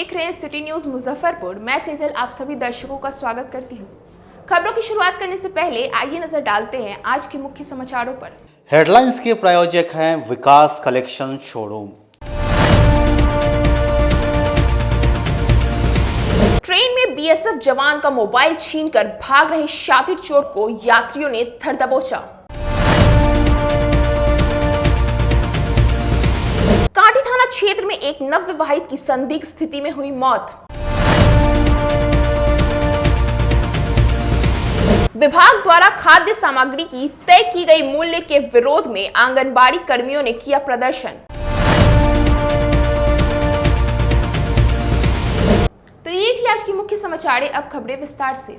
देख रहे हैं सिटी न्यूज मुजफ्फरपुर। मैं सेजल आप सभी दर्शकों का स्वागत करती हूं। खबरों की शुरुआत करने से पहले आइए नजर डालते हैं आज के मुख्य समाचारों पर। हेडलाइंस के प्रायोजक हैं विकास कलेक्शन शोरूम। ट्रेन में बीएसएफ जवान का मोबाइल छीनकर भाग रहे शातिर चोर को यात्रियों ने धर दबोचा। कांटी थाना क्षेत्र में एक नवविवाहित की संदिग्ध स्थिति में हुई मौत। विभाग द्वारा खाद्य सामग्री की तय की गई मूल्य के विरोध में आंगनबाड़ी कर्मियों ने किया प्रदर्शन। तो ये थी आज की मुख्य समाचार। अब खबरें विस्तार से।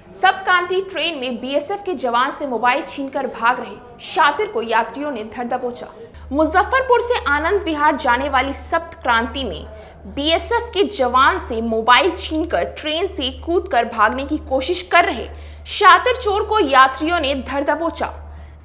सप्तक्रांति ट्रेन में बीएसएफ के जवान से मोबाइल छीनकर भाग रहे शातिर को यात्रियों ने धर दबोचा। मुजफ्फरपुर से आनंद विहार जाने वाली सप्तक्रांति में बीएसएफ के जवान से मोबाइल छीनकर ट्रेन से कूदकर भागने की कोशिश कर रहे शातिर चोर को यात्रियों ने धर दबोचा।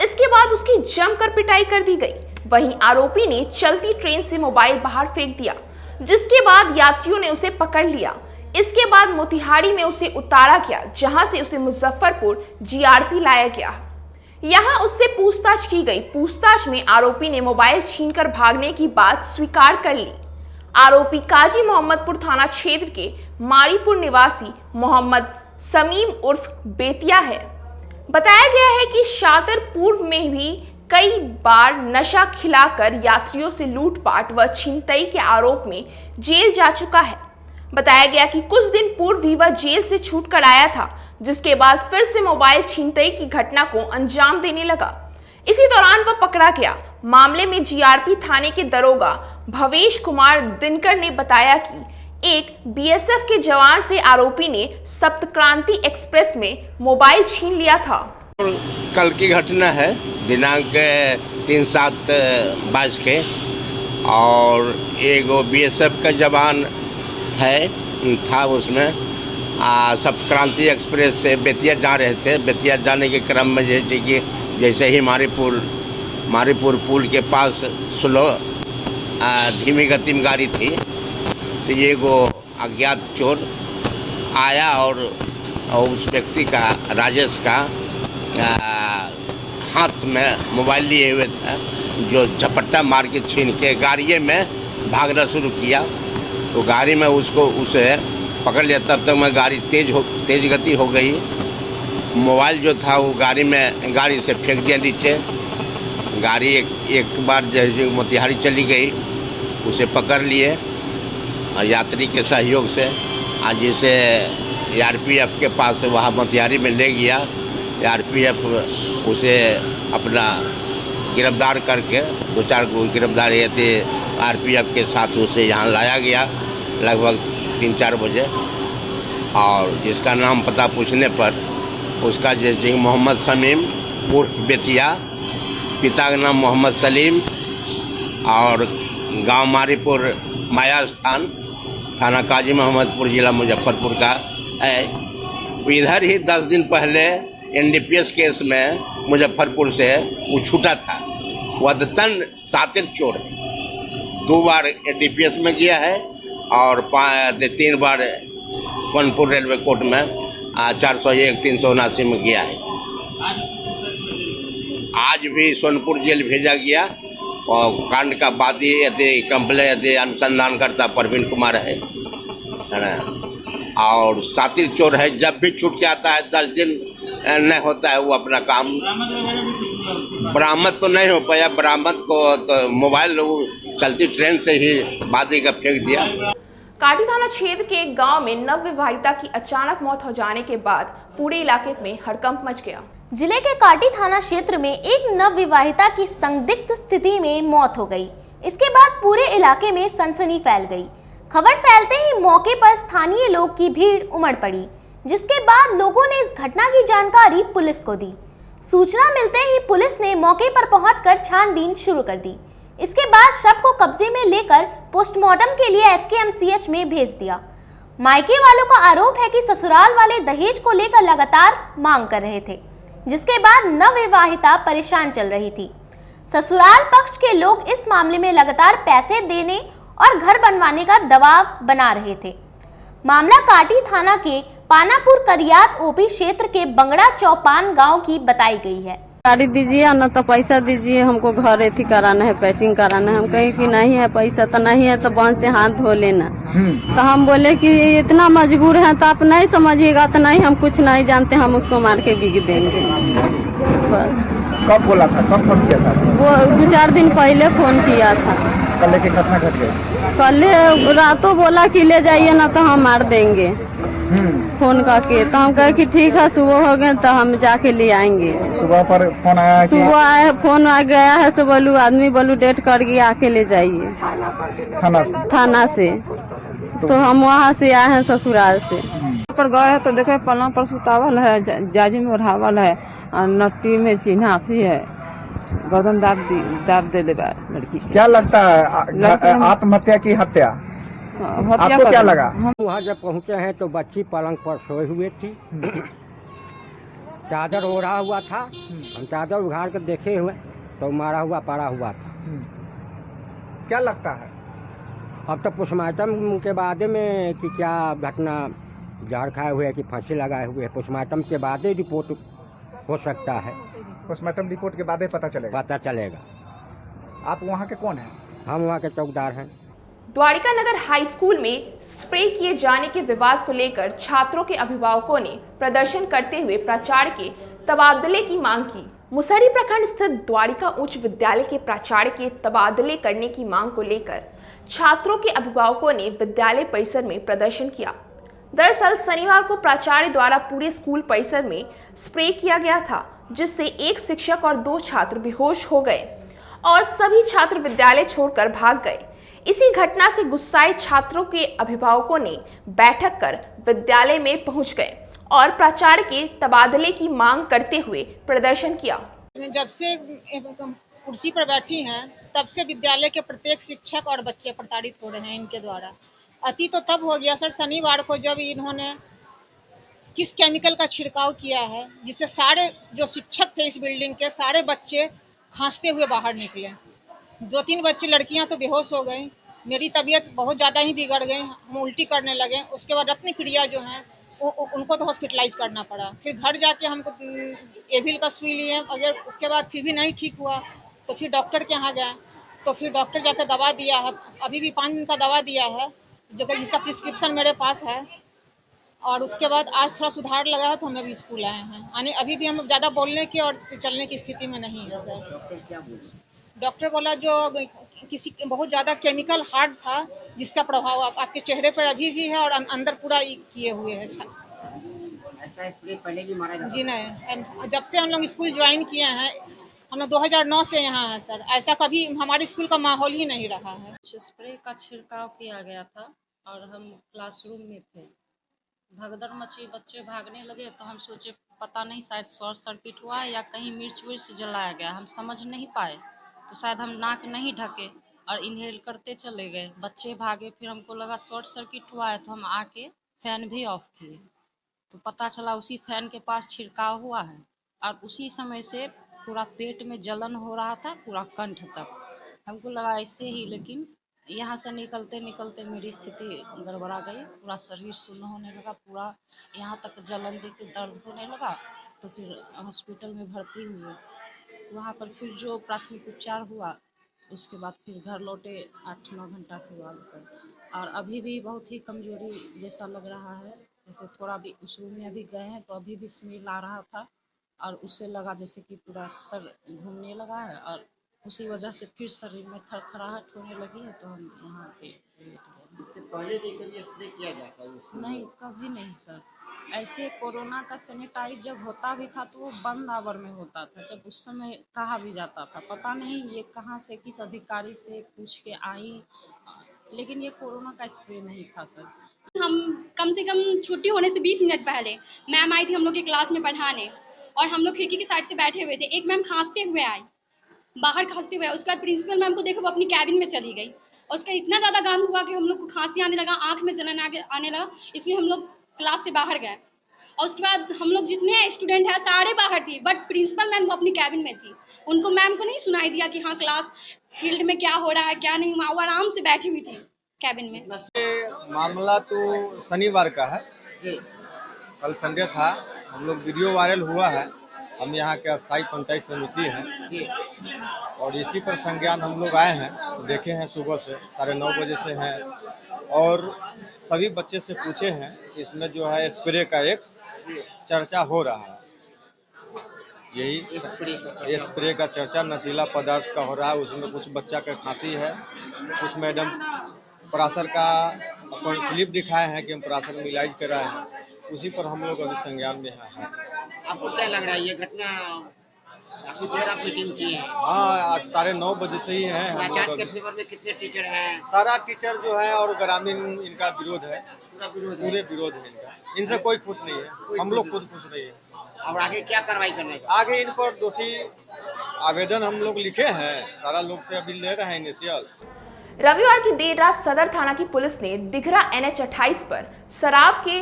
इसके बाद उसकी जमकर पिटाई कर दी गई। वहीं आरोपी ने चलती ट्रेन से मोबाइल बाहर फेंक दिया, जिसके बाद यात्रियों ने उसे पकड़ लिया। इसके बाद मोतिहारी में उसे उतारा गया, जहां से उसे मुजफ्फरपुर जीआरपी लाया गया। यहां उससे पूछताछ की गई। पूछताछ में आरोपी ने मोबाइल छीनकर भागने की बात स्वीकार कर ली। आरोपी काजी मोहम्मदपुर थाना क्षेत्र के मारीपुर निवासी मोहम्मद समीम उर्फ बेतिया है। बताया गया है कि शातिर पूर्व में भी कई बार नशा खिलाकर यात्रियों से लूटपाट व छिनतई के आरोप में जेल जा चुका है। बताया गया कि कुछ दिन पूर्व भी वह जेल से छूट कर आया था, जिसके बाद फिर से मोबाइल छिनतई की घटना को अंजाम देने लगा। इसी दौरान वह पकड़ा गया। मामले में जीआरपी थाने के दरोगा भवेश कुमार दिनकर ने बताया कि एक बीएसएफ के जवान से आरोपी ने सप्तक्रांति एक्सप्रेस में मोबाइल छीन लिया था। कल की घटना है, दिनांक 3/7/22 के, और एक बीएसएफ का जवान था उसमें सप्तक्रांति एक्सप्रेस से बेतिया जा रहे थे। बेतिया जाने के क्रम में जैसे ही मारीपुर पुल के पास स्लो धीमी गति में गाड़ी थी, तो ये वो अज्ञात चोर आया और उस व्यक्ति का, राजेश का, हाथ में मोबाइल लिए हुए था, जो झपट्टा मार के छीन के गाड़ी में भागना शुरू किया। तो गाड़ी में उसे पकड़ लिया। तब तक मैं गाड़ी तेज गति हो गई। मोबाइल जो था वो गाड़ी से फेंक दिया नीचे। गाड़ी एक बार जैसे मोतिहारी चली गई, उसे पकड़ लिए और यात्री के सहयोग से आज इसे आरपीएफ के पास वहाँ मोतिहारी में ले गया। आरपीएफ उसे अपना गिरफ्तार करके 2-4 को गिरफ्तार थे। आरपीएफ के साथ उसे यहाँ लाया गया लगभग 3-4 बजे, और जिसका नाम पता पूछने पर उसका जैसे मोहम्मद समीम उर्फ बेतिया, पिता का नाम मोहम्मद सलीम, और गांव मारीपुर माया स्थान, थाना काजी मोहम्मदपुर, जिला मुजफ्फरपुर का है। इधर ही 10 दिन पहले एनडीपीएस केस में मुजफ्फरपुर से वो छूटा था। वो अद्यतन शातिर चोर है। 2 बार एनडीपीएस में गया है और 3 बार सोनपुर रेलवे कोर्ट में 401-379 में गया है। आज भी सोनपुर जेल भेजा गया और कांड का वादी कंप्लेन अनुसंधान करता प्रवीण कुमार है ना, और शातिर चोर है। जब भी छूट के आता है 10 दिन नहीं होता है वो अपना काम। बरामद तो नहीं हो पाया। बरामद को तो मोबाइल चलती ट्रेन से ही वादी का फेंक दिया। काटी थाना क्षेत्र के एक गांव में नवविवाहिता की अचानक मौत हो जाने के बाद पूरे इलाके में हड़कंप मच गया। जिले के काटी थाना क्षेत्र में एक नवविवाहिता की संदिग्ध स्थिति में मौत हो गई। इसके बाद पूरे इलाके में सनसनी फैल गई। खबर फैलते ही मौके पर स्थानीय लोग की भीड़ उमड़ पड़ी, जिसके बाद लोगों ने इस घटना की जानकारी पुलिस को दी। सूचना मिलते ही पुलिस ने मौके पर पहुंचकर छानबीन शुरू कर दी। इसके बाद शव को कब्जे में लेकर पोस्टमार्टम के लिए एसकेएमसीएच में भेज दिया। मायके वालों का आरोप है कि ससुराल वाले दहेज को लेकर लगातार मांग कर रहे थे, जिसके बाद नवविवाहिता परेशान चल रही थी। ससुराल पक्ष के लोग इस मामले में लगातार पैसे देने और घर बनवाने का दबाव बना रहे थे। मामला काटी थाना के पानापुर करियात ओपी क्षेत्र के बंगड़ा चौपान गांव की बताई गई है। गाड़ी दीजिए न तो पैसा दीजिए, हमको घर एथी कराना है, पैटिंग कराना है। हम कहे कि नहीं है पैसा, तो नहीं है तो बंद से हाथ धो लेना। तो हम बोले कि इतना मजबूर है तो आप नहीं समझिएगा तो नहीं, हम कुछ नहीं जानते, हम उसको मार के बिक देंगे। बस। कब बोला था, कब फोन किया था? वो 2-4 दिन पहले फोन किया था। कल की घटना घट गई। कल रातों बोला कि ले जाइए ना तो हम मार देंगे फोन करके। तो हम कहे कि ठीक है, सुबह हो गए तो हम जाके ले आएंगे। सुबह पर फोन आया? सुबह आया, फोन आ गया है, सब बोलू आदमी बोलू डेट कर गया, आके ले जाइए थाना से। तो हम वहाँ से आए हैं ससुराल से। पर गए हैं तो देखे पलंग पर सुतावल है, जाजी में ओढ़ावल है, नट्टी में चिन्हासी है, गर्दन दाब दे लड़की। क्या लगता है आत्महत्या की हत्या? आपको क्या लगा? हम वहाँ जब पहुँचे हैं तो बच्ची पलंग पर सोए हुए थी, चादर ओढ़ा हुआ था। हम चादर उघाड़ कर देखे हुए तो मारा हुआ पड़ा हुआ था। क्या लगता है? अब तो पोस्टमार्टम के बाद में कि क्या घटना, जहर खाए हुए है कि फांसी लगाए हुए है, पोस्टमार्टम के बाद ही रिपोर्ट हो सकता है। पोस्टमार्टम रिपोर्ट के बाद ही पता चलेगा। आप वहाँ के कौन हैं? हम वहाँ के चौकीदार हैं। द्वारिका नगर हाई स्कूल में स्प्रे किए जाने के विवाद को लेकर छात्रों के अभिभावकों ने प्रदर्शन करते हुए प्राचार्य के तबादले की मांग की। मुसहरी प्रखंड स्थित द्वारिका उच्च विद्यालय के प्राचार्य के तबादले करने की मांग को लेकर छात्रों के अभिभावकों ने विद्यालय परिसर में प्रदर्शन किया। दरअसल शनिवार को प्राचार्य द्वारा पूरे स्कूल परिसर में स्प्रे किया गया था, जिससे एक शिक्षक और 2 छात्र बेहोश हो गए और सभी छात्र विद्यालय छोड़कर भाग गए। इसी घटना से गुस्साए छात्रों के अभिभावकों ने बैठक कर विद्यालय में पहुंच गए और प्राचार्य के तबादले की मांग करते हुए प्रदर्शन किया। जब से कुर्सी पर बैठी हैं तब से विद्यालय के प्रत्येक शिक्षक और बच्चे प्रताड़ित हो रहे हैं इनके द्वारा। अति तो तब हो गया सर, शनिवार को जब इन्होंने किस केमिकल का छिड़काव किया है जिससे सारे जो शिक्षक थे इस बिल्डिंग के सारे बच्चे खांसते हुए बाहर निकले। 2-3 बच्ची लड़कियां तो बेहोश हो गई। मेरी तबीयत बहुत ज़्यादा ही बिगड़ गई, हम उल्टी करने लगे। उसके बाद रत्न प्रिया जो हैं उनको तो हॉस्पिटलाइज करना पड़ा। फिर घर जाके हमको एविल का सुई लिए, अगर उसके बाद फिर भी नहीं ठीक हुआ तो फिर डॉक्टर के यहाँ गए, तो फिर डॉक्टर जाकर दवा दिया है। अभी भी 5 दिन का दवा दिया है जो कि जिसका प्रिस्क्रिप्शन मेरे पास है। और उसके बाद आज थोड़ा सुधार लगा है तो हम अभी स्कूल आए हैं। यानी अभी भी हम ज़्यादा बोलने की और चलने की स्थिति में नहीं है सर। डॉक्टर बोला जो किसी बहुत ज़्यादा केमिकल हार्ड था जिसका प्रभाव आपके चेहरे पर अभी भी है और अंदर पूरा किए हुए है। ऐसा स्प्रे पहले भी मारा जाता? जी नहीं, जब से हम लोग स्कूल ज्वाइन किए हैं, हम लोग 2009 से यहाँ हैं सर, ऐसा कभी हमारे स्कूल का माहौल ही नहीं रहा है। स्प्रे का छिड़काव किया गया था और हम क्लासरूम में थे। भगदड़ मची, बच्चे भागने लगे तो हम सोचे पता नहीं शायद शॉर्ट सर्किट हुआ है या कहीं मिर्च विर्च जलाया गया, हम समझ नहीं पाए। तो शायद हम नाक नहीं ढके और इनहेल करते चले गए, बच्चे भागे। फिर हमको लगा शॉर्ट सर्किट हुआ है तो हम आके फैन भी ऑफ किए तो पता चला उसी फैन के पास छिड़काव हुआ है और उसी समय से पूरा पेट में जलन हो रहा था, पूरा कंठ तक। हमको लगा ऐसे ही, लेकिन यहाँ से निकलते निकलते मेरी स्थिति गड़बड़ा गई, पूरा शरीर सुन्न होने लगा, पूरा यहाँ तक जलन देख के दर्द होने लगा। तो फिर हॉस्पिटल में भर्ती हुए, वहाँ पर फिर जो प्राथमिक उपचार हुआ उसके बाद फिर घर लौटे 8-9 घंटा के बाद सर। और अभी भी बहुत ही कमजोरी जैसा लग रहा है, जैसे थोड़ा भी उस रूम में अभी गए हैं तो अभी भी स्मेल आ रहा था और उससे लगा जैसे कि पूरा सर घूमने लगा है और उसी वजह से फिर शरीर में थरथराहट होने लगी है। तो हम यहाँ पे इससे पहले भी कभी स्प्रे किया जाता है? नहीं, कभी नहीं सर। ऐसे कोरोना का सैनिटाइज जब होता भी था तो वो बंद आवर में होता था, जब उस समय कहा भी जाता था। पता नहीं ये कहाँ से किस अधिकारी से पूछ के आई, लेकिन ये कोरोना का स्प्रे नहीं था सर। हम कम से कम छुट्टी होने से 20 मिनट पहले मैम आई थी हम लोग के क्लास में पढ़ाने और हम लोग खिड़की के साइड से बैठे हुए थे। एक मैम खांसते हुए आई, बाहर खांसते हुए। उसके बाद प्रिंसिपल मैम को देखा वो अपनी कैबिन में चली गई और उसका इतना ज़्यादा गंध हुआ कि हम लोग को खांसी आने लगा, आँख में जलन आने लगा, इसलिए हम लोग क्लास से बाहर गए। और उसके बाद हम लोग जितने स्टूडेंट हैं सारे बाहर थी, बट प्रिंसिपल मैम वो अपनी कैबिन में थी। उनको मैम को नहीं सुनाई दिया कि हाँ क्लास फील्ड में क्या हो रहा है क्या नहीं, वो आराम से बैठी हुई थी। कैबिन में। मामला तो शनिवार का है, कल संडे था। हम लोग वीडियो वायरल हुआ है। हम यहाँ के अस्थायी पंचायत समिति हैं और इसी पर संज्ञान हम लोग आए हैं। तो देखे हैं सुबह से 9:30 बजे से हैं और सभी बच्चे से पूछे हैं। इसमें जो है स्प्रे का एक चर्चा हो रहा है। यही स्प्रे का चर्चा नशीला पदार्थ का हो रहा है। उसमें कुछ बच्चा का खांसी है, कुछ मैडम परासर का अपन स्लिप दिखाए हैं कि हम परासर में इलाज कराए हैं। उसी पर हम लोग अभी संज्ञान में हैं। आपको क्या लग रहा है ये घटना काफी देर आप मीटिंग की है? हाँ, आज 9:30 बजे से ही है। लाचार्ज के फेवर में कितने टीचर हैं? सारा टीचर जो है और ग्रामीण इनका विरोध है, पूरे विरोध है इनका। इनसे कोई खुश नहीं है, हम लोग खुद खुश नहीं है। और आगे क्या कार्रवाई करना है? आगे इन पर दोषी आवेदन हम लोग लिखे हैं, सारा लोग से अभी ले रहे हैं इनिशियल। रविवार की देर रात सदर थाना की पुलिस ने दिघरा NH 28 पर शराब के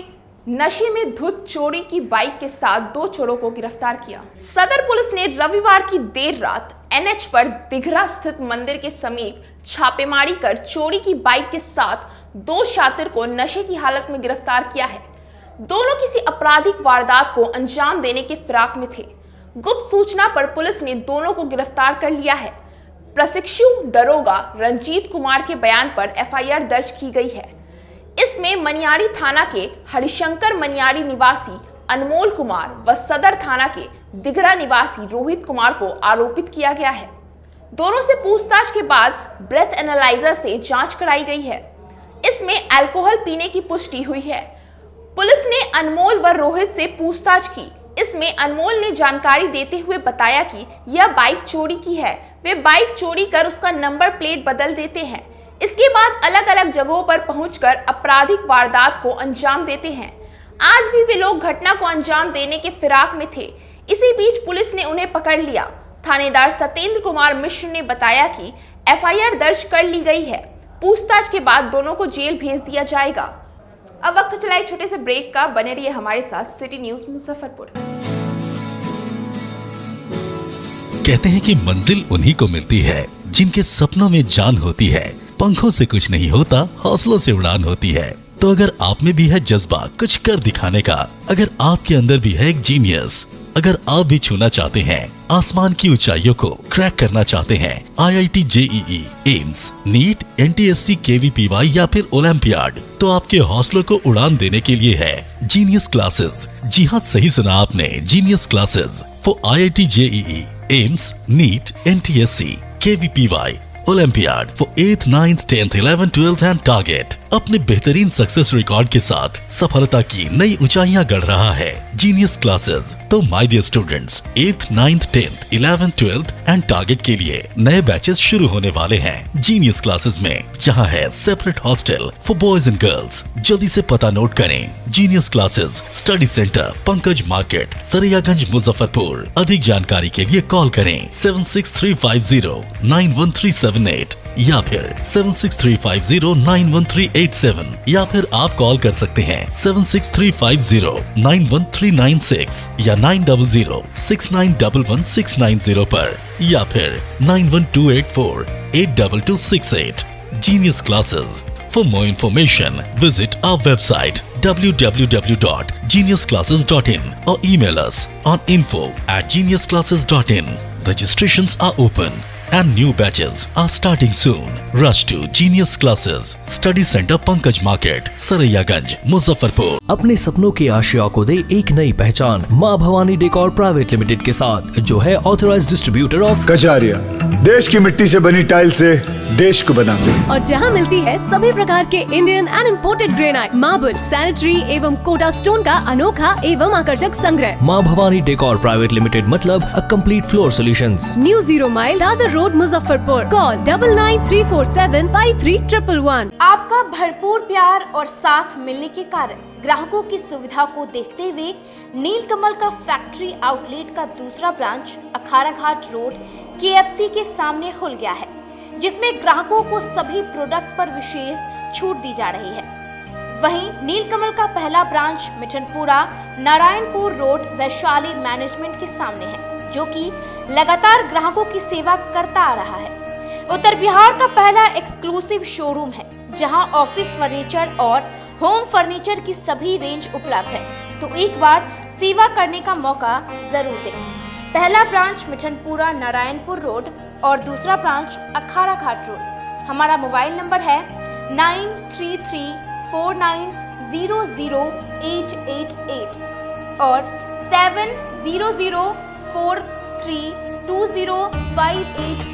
नशे में धुत चोरी की बाइक के साथ 2 चोरों को गिरफ्तार किया। सदर पुलिस ने रविवार की देर रात NH पर दिघरा स्थित मंदिर के समीप छापेमारी कर चोरी की बाइक के साथ 2 शातिर को नशे की हालत में गिरफ्तार किया है। दोनों किसी आपराधिक वारदात को अंजाम देने के फिराक में थे। गुप्त सूचना पर पुलिस ने दोनों को गिरफ्तार कर लिया है। प्रशिक्षु दरोगा रंजीत कुमार के बयान पर FIR दर्ज की गई है। इसमें मनियारी थाना के हरिशंकर मनियारी निवासी अनमोल कुमार व सदर थाना के दिघरा निवासी रोहित कुमार को आरोपित किया गया है। दोनों से पूछताछ के बाद ब्रेथ एनालाइजर से जांच कराई गई है। इसमें अल्कोहल पीने की पुष्टि हुई है। पुलिस ने अनमोल व रोहित से पूछताछ की। इसमें अनमोल ने जानकारी देते हुए बताया कि यह बाइक चोरी की है। वे बाइक चोरी कर उसका नंबर प्लेट बदल देते हैं। इसके बाद अलग अलग जगहों पर पहुंचकर आपराधिक वारदात को अंजाम देते हैं। आज भी वे लोग घटना को अंजाम देने के फिराक में थे। इसी बीच पुलिस ने उन्हें पकड़ लिया। थानेदार सत्येंद्र कुमार मिश्र ने बताया कि FIR दर्ज कर ली गई है। पूछताछ के बाद दोनों को जेल भेज दिया जाएगा। अब वक्त चला एक छोटे से ब्रेक का। बने रहिए हमारे साथ सिटी न्यूज मुजफ्फरपुर। कहते हैं कि मंजिल उन्हीं को मिलती है जिनके सपनों में जान होती है। पंखों से कुछ नहीं होता, हौसलों से उड़ान होती है। तो अगर आप में भी है जज्बा कुछ कर दिखाने का, अगर आपके अंदर भी है एक जीनियस, अगर आप भी छूना चाहते हैं आसमान की ऊंचाइयों को, क्रैक करना चाहते हैं IIT JEE, AIIMS, NEET, NTSC, KVPY या फिर ओलंपियाड, तो आपके हौसलों को उड़ान देने के लिए है जीनियस क्लासेस। जी हाँ, सही सुना आपने, genius classes for IIT JEE, AIIMS, NEET, NTSC, KVPY, olympiad for 8th, 9th, 10th, 11th, 12th and target. अपने बेहतरीन सक्सेस रिकॉर्ड के साथ सफलता की नई ऊंचाइयां गढ़ रहा है जीनियस क्लासेस। तो my dear students, 8th, 9th, 10th, 11th, 12th and target के लिए नए बैचेस शुरू होने वाले हैं जीनियस क्लासेस में, जहां है separate hostel for boys and girls. जल्दी से पता नोट करें। Genius classes, study centre, Pankaj market, Saraiyaganj, Muzaffarpur. अधिक जानकारी के लिए कॉल करें 7635091378 या फिर 7635091387 या फिर आप कॉल कर सकते हैं 7635091396 या 9006911690 पर या फिर 9128482268। Genius Classes. For more information, visit our website www.geniusclasses.in or email us on info@geniusclasses.in. Registrations are open and new batches are starting soon. Rush to Genius Classes, Study Center, Pankaj Market, Saraiyaganj, Muzaffarpur. अपने सपनों की आशिया को दे एक नई पहचान माँ Bhavani decor private limited के साथ, जो है ऑथराइज्ड डिस्ट्रीब्यूटर ऑफ कजारिया। देश की मिट्टी से बनी टाइल से देश को बनाते हैं। और जहां मिलती है सभी प्रकार के Indian and imported granite, marble, sanitary एवं कोटा स्टोन का अनोखा एवं आकर्षक संग्रह। माँ भवानी डेकोर प्राइवेट लिमिटेड मतलब a complete floor solutions. New 0 mile Dadar road, Muzaffarpur. Call 9934753111। आपका भरपूर प्यार और साथ मिलने के कारण ग्राहकों की सुविधा को देखते हुए नीलकमल का फैक्ट्री आउटलेट का दूसरा ब्रांच अखाड़ा घाट रोड KFC के सामने खुल गया है, जिसमें ग्राहकों को सभी प्रोडक्ट पर विशेष छूट दी जा रही है। वहीं नीलकमल का पहला branch Mithanpura Narayanpur road Vaishali management के सामने है, जो कि लगातार ग्राहकों की सेवा करता आ रहा है। उत्तर बिहार का पहला एक्सक्लूसिव शोरूम है जहां ऑफिस फर्नीचर और होम फर्नीचर की सभी रेंज उपलब्ध है, तो एक बार सेवा करने का मौका जरूर दें। पहला ब्रांच मिठनपुरा नारायणपुर रोड और दूसरा ब्रांच अखाड़ा घाट रोड। हमारा मोबाइल नंबर है 9334900888 और 7004320580।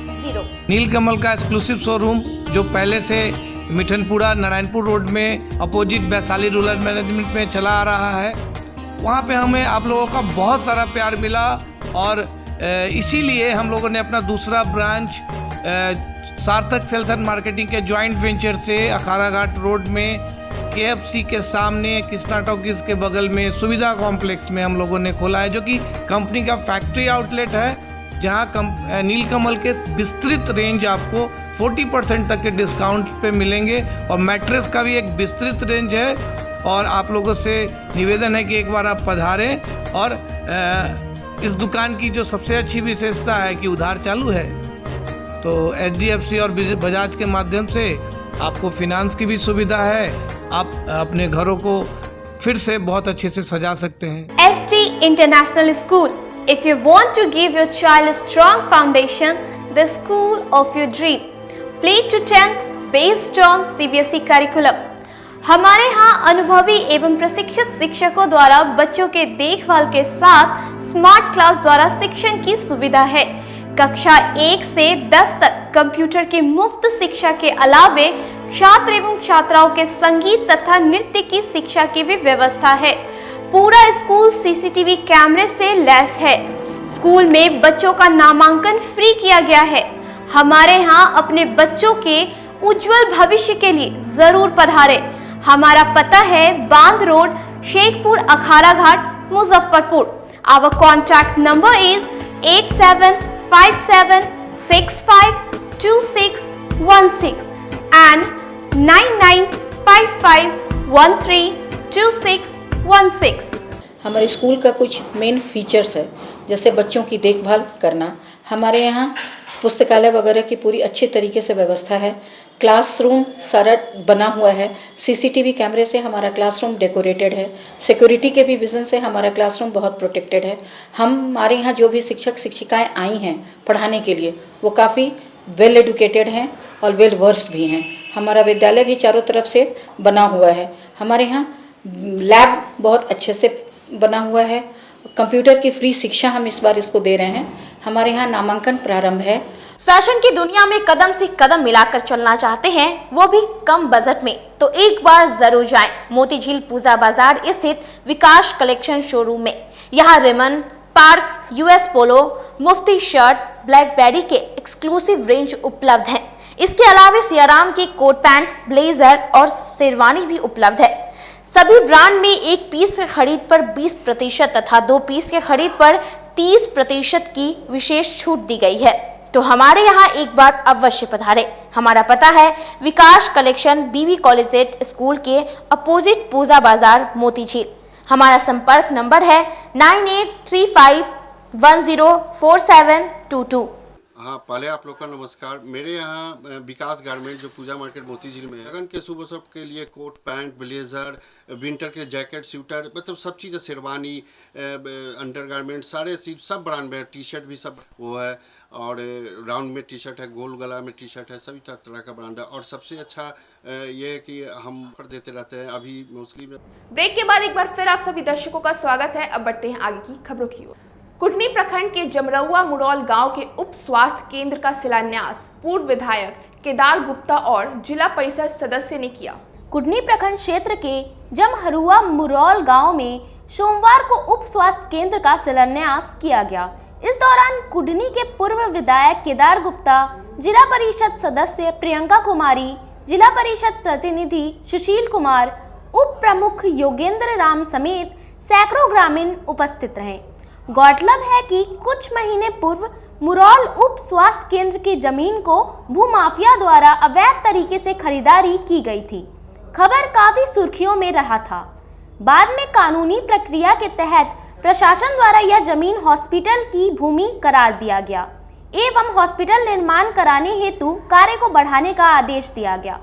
नीलकमल का एक्सक्लूसिव शोरूम जो पहले से मिठनपुरा नारायणपुर रोड में अपोजिट वैशाली रूरल मैनेजमेंट में चला आ रहा है, वहाँ पे हमें आप लोगों का बहुत सारा प्यार मिला और इसीलिए हम लोगों ने अपना दूसरा ब्रांच सार्थक सेल्स एंड मार्केटिंग के जॉइंट वेंचर से अखाड़ा घाट रोड में KFC के सामने कृष्णा टॉकीज के बगल में सुविधा कॉम्प्लेक्स में हम लोगों ने खोला है, जो कि कंपनी का फैक्ट्री आउटलेट है, जहां नीलकमल के विस्तृत रेंज आपको 40% तक के डिस्काउंट पे मिलेंगे और मैट्रेस का भी एक विस्तृत रेंज है। और आप लोगों से निवेदन है कि एक बार आप पधारें और इस दुकान की जो सबसे अच्छी विशेषता है कि उधार चालू है, तो HDFC और बजाज के माध्यम से आपको फिनांस की भी सुविधा है। आप अपने घरों को फिर से बहुत अच्छे से सजा सकते हैं। ST International School. If you want to give your child a strong foundation, the school of your dream. Play to 10th based on CBSE curriculum. हमारे यहाँ अनुभवी एवं प्रशिक्षित शिक्षकों द्वारा बच्चों के देखभाल के साथ स्मार्ट क्लास द्वारा शिक्षण की सुविधा है। कक्षा 1 से 10 तक कंप्यूटर की मुफ्त शिक्षा के अलावे छात्र एवं छात्राओं के संगीत तथा नृत्य की शिक्षा की भी व्यवस्था है। पूरा स्कूल CCTV कैमरे से लैस है। स्कूल में बच्चों का नामांकन फ्री किया गया है। हमारे यहाँ अपने बच्चों के उज्जवल भविष्य के लिए जरूर पधारें। हमारा पता है बांध road, Shekhpur, Akhara Ghat, Muzaffarpur. Our contact number is 8757652616 and 9955132616। हमारे स्कूल का कुछ मेन फीचर्स है, जैसे बच्चों की देखभाल करना। हमारे यहाँ पुस्तकालय वगैरह की पूरी अच्छी तरीके से व्यवस्था है। क्लासरूम सारा बना हुआ है। CCTV कैमरे से हमारा क्लासरूम डेकोरेटेड है। सिक्योरिटी के भी विजन से हमारा क्लासरूम बहुत प्रोटेक्टेड है। हमारे यहाँ जो भी शिक्षक शिक्षिकाएं आई हैं पढ़ाने के लिए, वो काफ़ी वेल एडुकेटेड हैं और वेल वर्स्ड भी हैं। हमारा विद्यालय भी चारों तरफ से बना हुआ है। हमारे यहाँ लैब बहुत अच्छे से बना हुआ है। कंप्यूटर की फ्री शिक्षा हम इस बार इसको दे रहे हैं। हमारे यहाँ नामांकन प्रारंभ है। फैशन की दुनिया में कदम से कदम मिलाकर चलना चाहते हैं, वो भी कम बजट में, तो एक बार जरूर जाएं मोती झील पूजा बाजार स्थित विकास कलेक्शन शोरूम में। यहाँ रेमन, पार्क, US पोलो, मुफ्ती शर्ट, ब्लैकबेरी के एक्सक्लूसिव रेंज उपलब्ध हैं। इसके अलावा सियाराम के कोट पैंट, ब्लेजर और शेरवानी भी उपलब्ध है। सभी ब्रांड में 1 पीस के खरीद पर 20% तथा 2 पीस के खरीद पर 30% की विशेष छूट दी गई है, तो हमारे यहाँ एक बार अवश्य पधारें। हमारा पता है विकास कलेक्शन BB कॉलेजिएट स्कूल के अपोजिट पूजा बाजार, मोती झील। हमारा संपर्क नंबर है 9835104722। हाँ, पहले आप लोग का नमस्कार। मेरे यहाँ विकास गारमेंट जो पूजा मार्केट मोती झील में है, लगन के शुभ अवसर के लिए कोट पैंट, ब्लेजर, विंटर के जैकेट, स्वेटर, मतलब सब चीज़ें, शेरवानी, अंडरगारमेंट, सारे चीज सब ब्रांड में, टी-शर्ट भी सब वो है, और राउंड में टी-शर्ट है, गोल गला में टी-शर्ट है, सभी तरह का ब्रांड है। और सबसे अच्छा ये है कि हम कर देते रहते हैं अभी मोस्टली। ब्रेक के बाद एक बार फिर आप सभी दर्शकों का स्वागत है। अब बढ़ते हैं आगे की खबरों की ओर। कुटनी प्रखंड के जमरौआ मुरौल गांव के उप स्वास्थ्य केंद्र का शिलान्यास पूर्व विधायक केदार गुप्ता और जिला परिषद सदस्य ने किया। कुटनी प्रखंड क्षेत्र के जमहरुआ मुरौल गांव में सोमवार को उप स्वास्थ्य केंद्र का शिलान्यास किया गया। इस दौरान कुटनी के पूर्व विधायक केदार गुप्ता, जिला परिषद सदस्य प्रियंका कुमारी, जिला परिषद प्रतिनिधि सुशील कुमार, उप प्रमुख योगेंद्र राम समेत सैकड़ों ग्रामीण उपस्थित रहे। गौरतलब है कि कुछ महीने पूर्व मुरौल उप स्वास्थ्य केंद्र की जमीन को भूमाफिया द्वारा अवैध तरीके से खरीदारी की गई थी। खबर काफी सुर्खियों में रहा था। बाद में कानूनी प्रक्रिया के तहत प्रशासन द्वारा यह जमीन हॉस्पिटल की भूमि करार दिया गया। एवं हॉस्पिटल निर्माण कराने हेतु कार्य को बढ़ाने का आदेश दिया गया।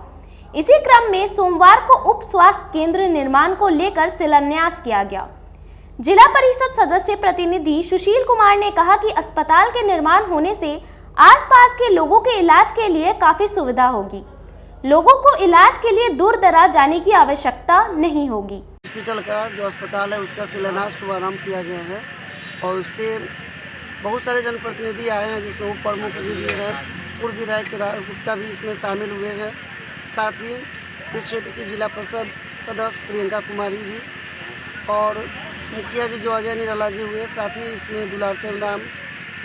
इसी क्रम में सोमवार को उप स्वास्थ्य केंद्र निर्माण को लेकर शिलान्यास किया गया। जिला परिषद सदस्य प्रतिनिधि सुशील कुमार ने कहा कि अस्पताल के निर्माण होने से आसपास के लोगों के इलाज के लिए काफी सुविधा होगी। लोगों को इलाज के लिए दूर दराज जाने की आवश्यकता नहीं होगी। हॉस्पिटल का जो अस्पताल है उसका शिलान्यास शुभारंभ किया गया है और उस पर बहुत सारे जनप्रतिनिधि आए हैं, जिसमें उप प्रमुख जी भी हैं, पूर्व विधायक केदार गुप्ता भी इसमें शामिल हुए हैं, साथ ही इस क्षेत्र की जिला परिषद सदस्य प्रियंका कुमारी भी और मुखिया जी जो अजय निराला जी हुए, साथ ही इसमें दुलारचंद राम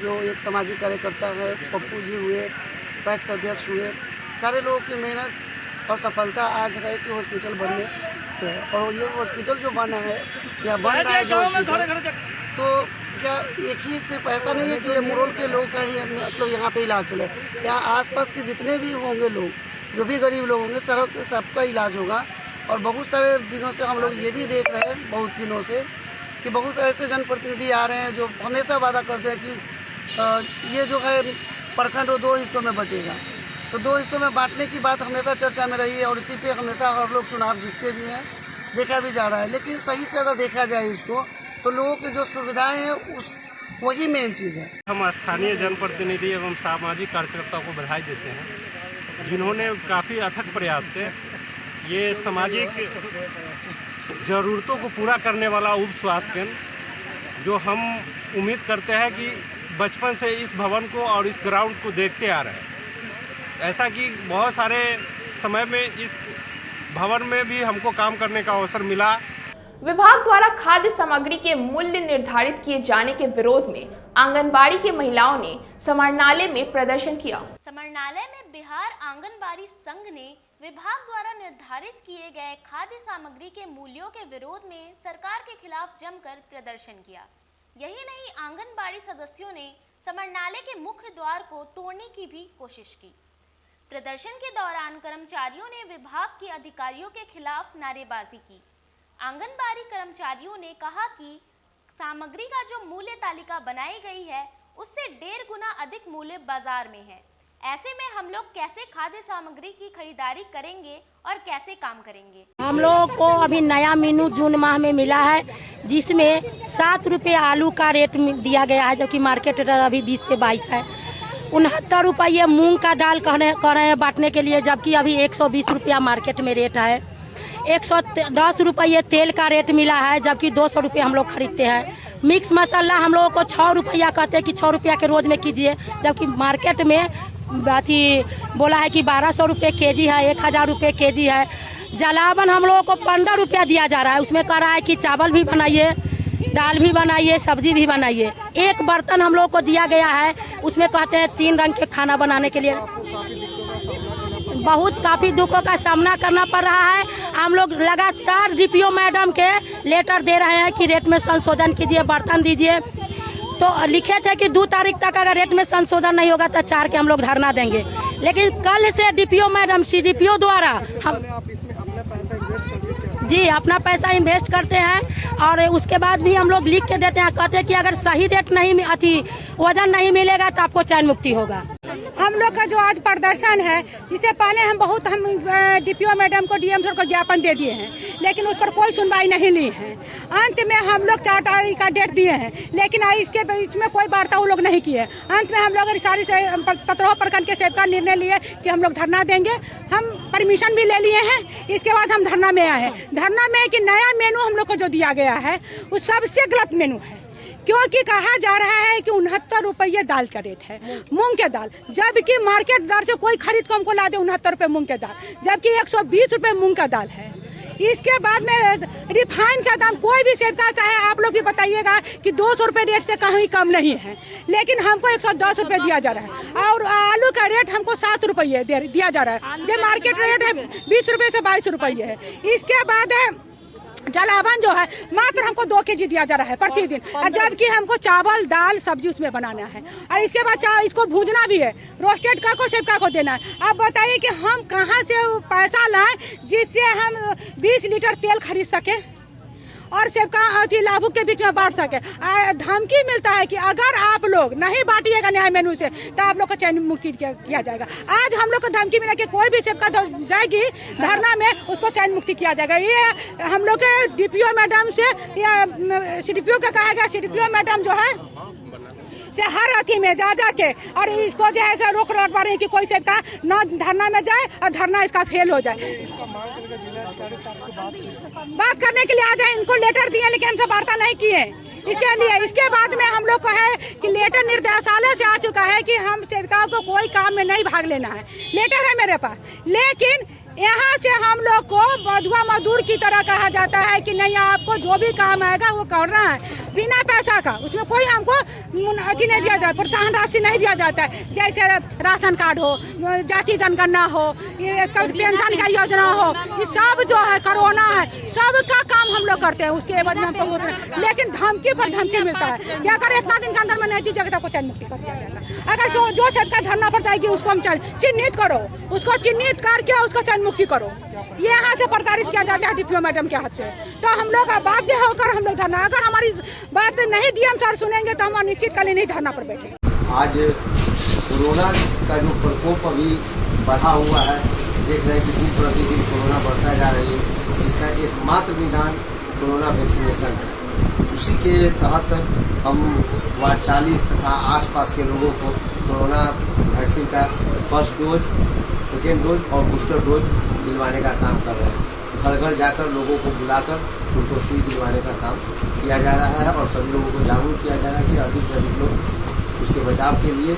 जो एक सामाजिक कार्यकर्ता है, पप्पू जी हुए, पैक्स अध्यक्ष हुए, सारे लोगों की मेहनत और सफलता आज है कि हॉस्पिटल बनने है। और ये हॉस्पिटल जो बना है या बन रहा है जो हॉस्पिटल, तो क्या एक ही सिर्फ ऐसा नहीं है कि ये मुरौल के लोग का ही मतलब यहाँ पे इलाज चले, यहाँ आसपास के जितने भी होंगे लोग, जो भी गरीब लोग होंगे, सबका इलाज होगा। और बहुत सारे दिनों से हम लोग ये भी देख रहे हैं, बहुत दिनों से, कि बहुत ऐसे जनप्रतिनिधि आ रहे हैं जो हमेशा वादा करते हैं कि ये जो है प्रखंड वो 2 हिस्सों में बटेगा। तो 2 हिस्सों में बांटने की बात हमेशा चर्चा में रही है और इसी पे हमेशा हम लोग चुनाव जीतते भी हैं, देखा भी जा रहा है। लेकिन सही से अगर देखा जाए इसको, तो लोगों की जो सुविधाएं हैं वही मेन चीज़ है। हम स्थानीय जनप्रतिनिधि एवं सामाजिक कार्यकर्ताओं को बधाई देते हैं, जिन्होंने काफ़ी अथक प्रयास से ये सामाजिक ज़रूरतों को पूरा करने वाला उप स्वास्थ्य केंद्र, जो हम उम्मीद करते हैं कि बचपन से इस भवन को और इस ग्राउंड को देखते आ रहे हैं, ऐसा कि बहुत सारे समय में इस भवन में भी हमको काम करने का अवसर मिला। विभाग द्वारा खाद्य सामग्री के मूल्य निर्धारित किए जाने के विरोध में आंगनबाड़ी की महिलाओं ने समाहरणालय में प्रदर्शन किया। समाहरणालय में बिहार आंगनबाड़ी संघ ने विभाग द्वारा निर्धारित किए गए खाद्य सामग्री के मूल्यों के विरोध में सरकार के खिलाफ जमकर प्रदर्शन किया। यही नहीं, आंगनबाड़ी सदस्यों ने समाहरणालय के मुख्य द्वार को तोड़ने की भी कोशिश की। प्रदर्शन के दौरान कर्मचारियों ने विभाग के अधिकारियों के खिलाफ नारेबाजी की। आंगनबाड़ी कर्मचारियों ने कहा कि सामग्री का जो मूल्य तालिका बनाई गई है उससे 1.5 गुना अधिक मूल्य बाजार में है। ऐसे में हम लोग कैसे खाद्य सामग्री की खरीदारी करेंगे और कैसे काम करेंगे? हम लोग को अभी नया मेनू जून माह में मिला है, जिसमें 7 रुपये आलू का रेट दिया गया है, जबकि मार्केट रेट अभी 20 से 22 है। 69 रुपये मूंग का दाल कह रहे हैं बांटने के लिए, जबकि अभी 120 रुपया मार्केट में रेट है। 110 रुपये तेल का रेट मिला है, जबकि 200 रुपये हम लोग खरीदते हैं। मिक्स मसाला हम लोगों को 6 रुपया कहते हैं कि 6 रुपया के रोज़ में कीजिए, जबकि मार्केट में अथी बोला है कि 1200 रुपये केजी है, 1000 रुपये केजी है। जलावन हम लोगों को 15 रुपया दिया जा रहा है, उसमें कह रहा है कि चावल भी बनाइए, दाल भी बनाइए, सब्जी भी बनाइए। एक बर्तन हम लोग को दिया गया है, उसमें कहते हैं 3 रंग के खाना बनाने के लिए। बहुत काफ़ी दुखों का सामना करना पड़ रहा है। हम लोग लगातार डीपीओ मैडम के लेटर दे रहे हैं कि रेट में संशोधन कीजिए, बर्तन दीजिए। तो लिखे थे कि 2 तारीख तक अगर रेट में संशोधन नहीं होगा तो 4 के हम लोग धरना देंगे। लेकिन कल से डीपीओ मैडम CDPO द्वारा हम अपना पैसा इन्वेस्ट करते हैं और उसके बाद भी हम लोग लिख के देते हैं, कहते हैं कि अगर सही रेट नहीं वजन नहीं मिलेगा तो आपको चयन मुक्ति होगा। हम लोग का जो आज प्रदर्शन है, इससे पहले हम डीपीओ मैडम को, डीएम सर को ज्ञापन दे दिए हैं, लेकिन उस पर कोई सुनवाई नहीं ली है। अंत में हम लोग 4 तारीख का डेट दिए हैं, लेकिन इसके बीच में कोई वार्ता वो लोग नहीं किए। अंत में हम लोग सारी 17 प्रखंड के सेवक का निर्णय लिए कि हम लोग धरना देंगे। हम परमिशन भी ले लिए हैं, इसके बाद हम धरना में आए हैं। धरना में कि नया मेनू हम लोग को जो दिया गया है वो सबसे गलत मेनू है, क्योंकि कहा जा रहा है कि 69 रुपये दाल का रेट है, मूंग के दाल, जबकि मार्केट दर से कोई खरीद को हमको ला दे 69 रुपये मूंग के दाल, जबकि 120 रुपये मूंग का दाल है। इसके बाद में रिफाइन का दाम कोई भी सेवका, चाहे आप लोग भी बताइएगा कि 200 रुपये रेट से कहीं कम नहीं है, लेकिन हमको 110 रुपये दिया जा रहा है। और आलू का रेट हमको 7 रुपये दिया जा रहा है, जो मार्केट रेट है 20 रुपये से 22 रुपये है। इसके बाद है जलावन जो है मात्र हमको 2 केजी दिया जा रहा है प्रतिदिन, जबकि हमको चावल दाल सब्जी उसमें बनाना है। और इसके बाद इसको भूजना भी है, रोस्टेड का को सेवका को देना है। आप बताइए कि हम कहाँ से पैसा लाएं जिससे हम 20 लीटर तेल खरीद सकें। और सेवका लाभुक के बीच में बांट सके। धमकी मिलता है कि अगर आप लोग नहीं बांटिएगा न्याय मेनू से तो आप लोग को चयन मुक्ति किया जाएगा। आज हम लोग को धमकी मिला कि कोई भी सेवका जाएगी धरना में उसको चयन मुक्ति किया जाएगा। ये हम लोग के डीपीओ मैडम से या सीडीपीओ का कहा गया। सीडीपीओ मैडम जो है से हर अथी में जा के और इसको जो है से रोक पा रहे हैं कि कोई सेवका न धरना में जाए और धरना इसका फेल हो जाए। बात करने के लिए आ जाए, इनको लेटर दिए लेकिन हमसे वार्ता नहीं किए। इसके लिए इसके बाद में हम लोग को है कि लेटर निर्देशालय से आ चुका है कि हम सेवकाओं को कोई काम में नहीं भाग लेना है। लेटर है मेरे पास, लेकिन यहाँ से हम लोग को बधुआ मजदूर की तरह कहा जाता है कि नहीं आपको जो भी काम आएगा वो करना है बिना पैसा का। उसमें कोई हमको अथी नहीं दिया जाता, प्रोत्साहन राशि नहीं दिया जाता है। जैसे राशन कार्ड हो, जाति जनगणना हो, ये इसका पेंशन का योजना हो, ये सब जो है कोरोना है, सबका काम हम लोग करते हैं। उसके एवज में हमको लेकिन धमकी पर धमकी मिलता है कि अगर इतना दिन के अंदर में नहीं दीजिएगा तो आपको चयन मुक्ति कर दिया जाएगा। अगर जो सबका धरना पर जाएगी उसको हम चिन्हित करो, उसको चिन्हित करके उसको चयन मुक्ति करो। ये यहाँ से प्रसारित किया जाता है डीपीओ मैडम के हाथ से। तो हम लोग बाध्य होकर हम लोग धरना, अगर हमारी बात नहीं डीएम सर सुनेंगे तो हम अनिश्चितकालीन नहीं धरना पर बैठे। आज कोरोना का जो प्रकोप अभी बढ़ा हुआ है, देख रहे हैं कि दिन प्रतिदिन कोरोना बढ़ता जा रही है, जिसका एकमात्र विधान कोरोना वैक्सीनेशन है। उसी के तहत हम वार्ड 40 तथा आसपास के लोगों को कोरोना वैक्सीन का फर्स्ट डोज, सेकेंड डोज और बूस्टर डोज दिलवाने का काम कर रहे हैं। घर घर जाकर लोगों को बुलाकर उनको सुई दिलवाने का काम किया जा रहा है और सभी लोगों को जागरूक किया जा रहा है कि अधिक से अधिक लोग उसके बचाव के लिए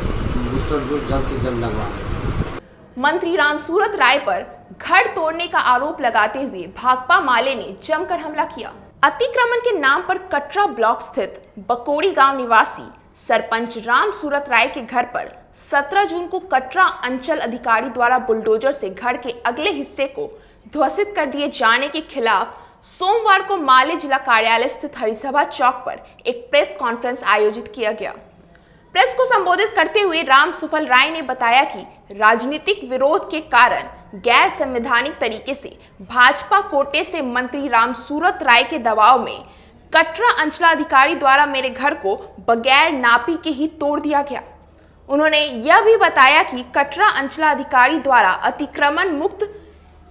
बूस्टर डोज जल्द से जल्द लगवाएं। मंत्री रामसूरत राय पर घर तोड़ने का आरोप लगाते हुए भाकपा माले ने जमकर हमला किया। अतिक्रमण के नाम पर कटरा ब्लॉक स्थित बकोड़ी गांव निवासी सरपंच रामसूरत राय के घर पर 17 जून को कटरा अंचल अधिकारी द्वारा बुलडोजर से घर के अगले हिस्से को ध्वस्त कर दिए जाने के खिलाफ सोमवार को माले जिला कार्यालय स्थित हरिसभा चौक पर एक प्रेस कॉन्फ्रेंस आयोजित किया गया। प्रेस को संबोधित करते हुए राम सुफल राय ने बताया कि राजनीतिक विरोध के कारण गैर संवैधानिक तरीके से भाजपा कोटे से मंत्री रामसूरत राय के दबाव में कटरा अंचलाधिकारी द्वारा मेरे घर को बगैर नापी के ही तोड़ दिया गया। उन्होंने यह भी बताया कि कटरा अंचलाधिकारी द्वारा अतिक्रमण मुक्त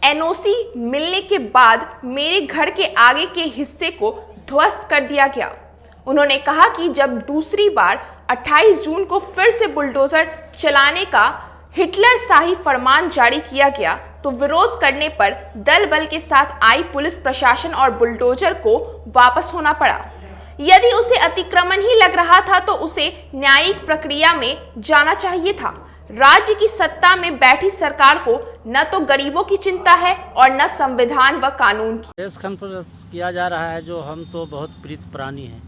एनओसी मिलने के बाद मेरे घर के आगे के हिस्से को ध्वस्त कर दिया गया। उन्होंने कहा कि जब दूसरी बार 28 जून को फिर से बुलडोजर चलाने का हिटलर शाही फरमान जारी किया गया तो विरोध करने पर दल बल के साथ आई पुलिस प्रशासन और बुलडोजर को वापस होना पड़ा। यदि उसे अतिक्रमण ही लग रहा था तो उसे न्यायिक प्रक्रिया में जाना चाहिए था। राज्य की सत्ता में बैठी सरकार को न तो गरीबों की चिंता है और न संविधान व कानून की। प्रेस कॉन्फ्रेंस किया जा रहा है जो हम तो बहुत प्रीत प्राणी हैं।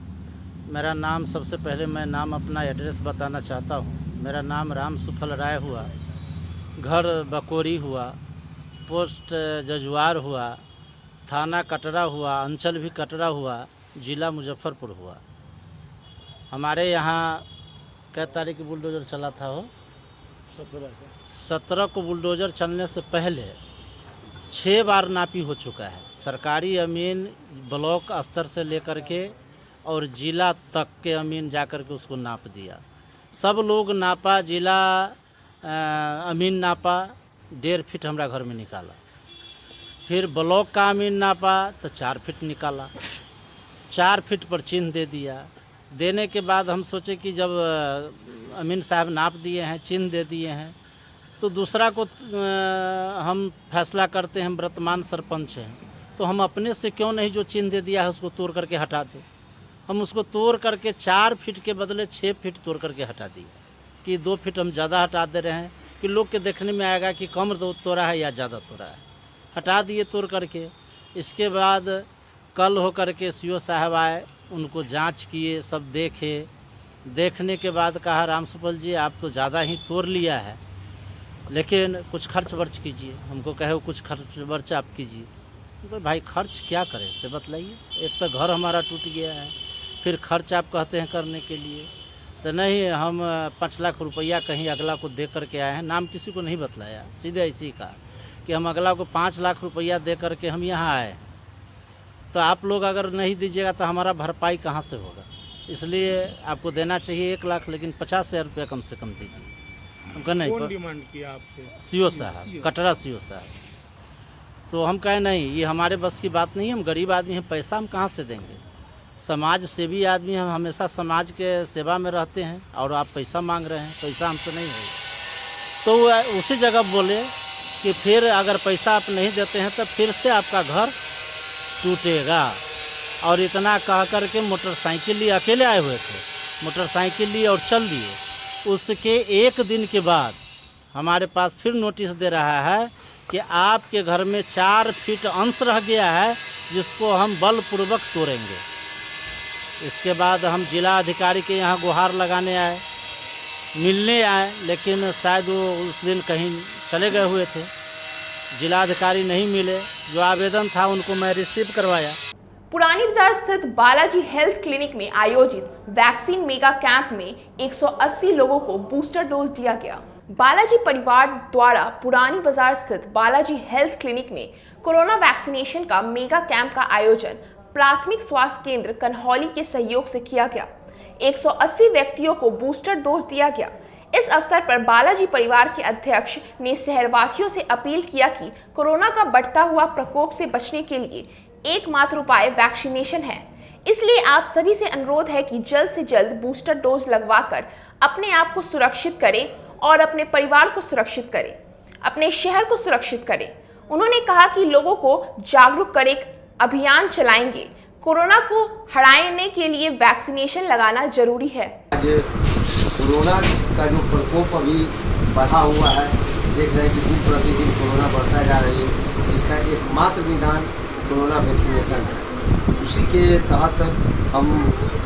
मेरा नाम, सबसे पहले मैं नाम अपना एड्रेस बताना चाहता हूँ। मेरा नाम राम सुफल राय हुआ, घर बकोरी हुआ, पोस्ट जजुआर हुआ, थाना कटरा हुआ, अंचल भी कटरा हुआ, जिला मुजफ्फरपुर हुआ। हमारे यहाँ कै तारीख की बुलडोज़र चला था? वो 17 को बुलडोज़र चलने से पहले 6 बार नापी हो चुका है। सरकारी अमीन ब्लॉक स्तर से लेकर के और जिला तक के अमीन जाकर के उसको नाप दिया। सब लोग नापा, जिला अमीन नापा, 1.5 फीट हमारा घर में निकाला। फिर ब्लॉक का अमीन नापा तो 4 फीट निकाला। 4 फीट पर चिन्ह दे दिया। देने के बाद हम सोचे कि जब अमीन साहब नाप दिए हैं, चिन्ह दे दिए हैं, तो दूसरा को हम फैसला करते हैं। वर्तमान सरपंच हैं तो हम अपने से क्यों नहीं जो चिन्ह दे दिया है उसको तोड़ करके हटा दें। हम उसको तोड़ करके 4 फीट के बदले 6 फीट तोड़ करके हटा दिए कि 2 फीट हम ज़्यादा हटा दे रहे हैं कि लोग के देखने में आएगा कि कम तोड़ा है या ज़्यादा तोड़ा है। हटा दिए तोड़ करके। इसके बाद कल हो करके सीओ साहब आए, उनको जांच किए, सब देखे। देखने के बाद कहा राम सुफल जी आप तो ज़्यादा ही तोड़ लिया है, लेकिन कुछ खर्च वर्च कीजिए। हमको कहे कुछ खर्च वर्च आप कीजिए। तो भाई खर्च क्या करें से बतलाइए। एक तो घर हमारा टूट गया है, फिर खर्च आप कहते हैं करने के लिए। तो नहीं, हम 5 लाख रुपया कहीं अगला को दे करके आए हैं। नाम किसी को नहीं बतलाया, सीधे ऐसे ही कहा कि हम अगला को 5 लाख रुपया दे करके हम यहाँ आए। तो आप लोग अगर नहीं दीजिएगा तो हमारा भरपाई कहाँ से होगा। इसलिए आपको देना चाहिए 1 लाख, लेकिन 50,000 रुपया कम से कम दीजिए। हमका नहीं कौन डिमांड किया आपसे? सीओ साहब, कटरा सीओ साहब। तो हम कहे नहीं, ये हमारे बस की बात नहीं है, हम गरीब आदमी हैं, पैसा हम कहाँ से देंगे। समाज सेवी आदमी हम हमेशा समाज के सेवा में रहते हैं, और आप पैसा मांग रहे हैं, पैसा हमसे नहीं है। तो वो उसी जगह बोले कि फिर अगर पैसा आप नहीं देते हैं तो फिर से आपका घर टूटेगा। और इतना कह कर के मोटरसाइकिल लिए, अकेले आए हुए थे, मोटरसाइकिल लिए और चल दिए। उसके 1 दिन के बाद हमारे पास फिर नोटिस दे रहा है कि आपके घर में 4 फीट अंश रह गया है, जिसको हम बलपूर्वक तोड़ेंगे। इसके बाद हम जिला अधिकारी के यहाँ गुहार लगाने आए, मिलने आए, लेकिन शायद वो उस दिन कहीं चले गए हुए थे। जिला अधिकारी नहीं मिले, जो आवेदन था उनको मैं रिसीव करवाया। पुरानी बाजार स्थित बालाजी हेल्थ क्लिनिक में आयोजित वैक्सीन मेगा कैंप में 180 लोगों को बूस्टर डोज दिया गया। बालाजी परिवार द्वारा पुरानी बाजार स्थित बालाजी हेल्थ क्लिनिक में कोरोना वैक्सीनेशन का मेगा कैंप का आयोजन प्राथमिक स्वास्थ्य केंद्र कन्हौली के सहयोग से किया गया। 180 व्यक्तियों को बूस्टर डोज दिया गया। इस अवसर पर बालाजी परिवार के अध्यक्ष ने शहरवासियों से अपील किया कि कोरोना का बढ़ता हुआ प्रकोप से बचने के लिए एकमात्र उपाय वैक्सीनेशन है। इसलिए आप सभी से अनुरोध है कि जल्द से जल्द बूस्टर डोज लगवाकर अपने आप को सुरक्षित करें और अपने परिवार को सुरक्षित करें, अपने शहर को सुरक्षित करें। उन्होंने कहा कि लोगों को जागरूक कर एक अभियान चलाएंगे। कोरोना को हराने के लिए वैक्सीनेशन लगाना जरूरी है। आज कोरोना का जो प्रकोप अभी बढ़ा हुआ है, देख रहे हैं कि दिन प्रतिदिन कोरोना बढ़ता जा रही है। इसका एकमात्र निदान कोरोना वैक्सीनेशन है। उसी के तहत हम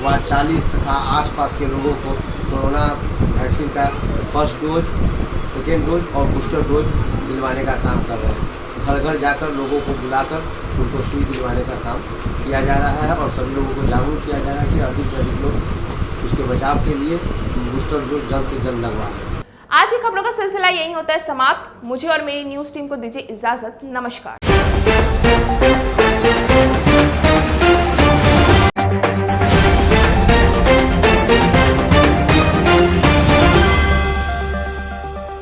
वार्ड 40 तथा आसपास के लोगों को कोरोना वैक्सीन का फर्स्ट डोज, सेकेंड डोज और बूस्टर डोज दिलवाने का काम कर रहे हैं। घर घर जाकर लोगों को बुलाकर उनको सुई दिलवाने का काम किया जा रहा है और सभी लोगों को जागरूक किया जा रहा है कि अधिक से अधिक लोग उसके बचाव के लिए बूस्टर डोज जल्द से जल्द लगवाएं। आज की खबरों का सिलसिला यही होता है समाप्त। मुझे और मेरी न्यूज़ टीम को दीजिए इजाजत। नमस्कार।